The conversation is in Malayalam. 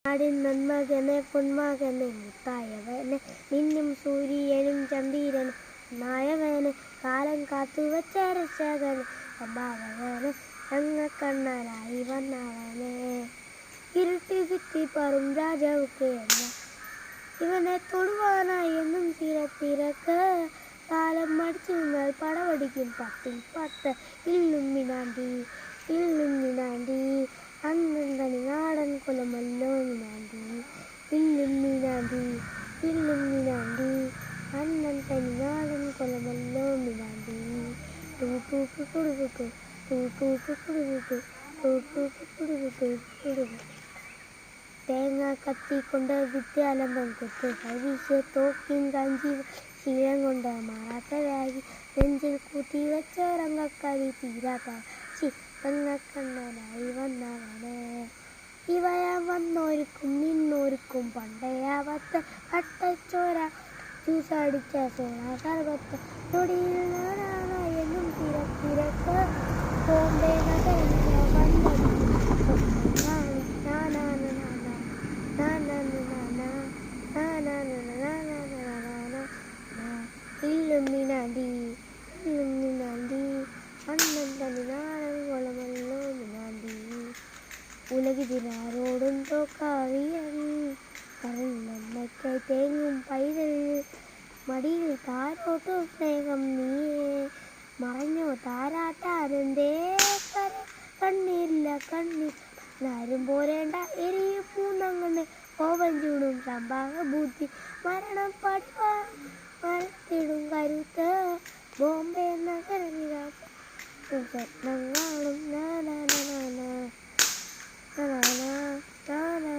നാടിൻ നന്മകനെ പൊന്മകനെ മുത്തായവനെ നിന്നും സൂര്യനും ചന്ദ്രനും നായവനെ കാലം കാത്തുവച്ച രക്ഷകനെ സംഭാവകനെ തങ്ങക്കണ്ണനായി വന്നവനെ ഇരുട്ടി ചുറ്റി പറയും രാജാവുക്ക് എന്ന ഇവനെ തൊടുവാനായി എന്നും തിരക്ക് കാലം മടിച്ചു നിന്നാൽ പടവടിക്കും 10 ഇല്ലുമിനാണ്ടി അന്നന്തനി നാടൻ കൊലമല്ലോ മിനാണ്ടി ഇല്ലുമിനാണ്ടി അന്നന്തനി നാടൻ കൊലമല്ലോ മിനാണ്ടി ടൂട്ടൂക്ക് കുടുകുക്ക് തേങ്ങ കത്തിക്കൊണ്ട് വിദ്യാലംബം കുത്ത് കൈവീശിയ തോക്കിൻ കഞ്ചി ശീലം കൊണ്ട് മാറാത്ത വ്യാധി നെഞ്ചിൽ കൂട്ടി വെച്ചോരങ്ങക്കവി തീരാത്ത ചിത്തങ്ങക്കണ്ണനായി വന്നവനെ ഇവയാ വന്നോർക്കും നിന്നോർക്കും പണ്ടയാവത്ത പട്ടച്ചോര ജ്യൂസടിച്ച സോള സർവത്ത് നൊടിയിൽ നാനായെന്നും തിരക്ക് ബോംബെ നഗരത്തില വന്നത് ഇല്ലുമിനാണ്ടി അന്നന്തനി നാടൻ കൊളമല്ലോ മിനാണ്ടി ഉലകിതിനാരോടും തോക്കാവിയൻ നന്മയ്ക്കായി തേങ്ങും പൈതൽ മടിയിൽ താരോട്ടും സ്നേഹം നീയേ മറഞ്ഞോ താരാട്ടാനന്തേ കണ്ണീരില്ല ആരും പോരേണ്ട എരിയും പൂന്നങ്ങനെ കോപം ചൂടും സംഭാവ ബുദ്ധി മരണം മരത്തിടും കരുത്ത് ബോംബെ നഗരനിവാസ സ്വപ്നം കാണും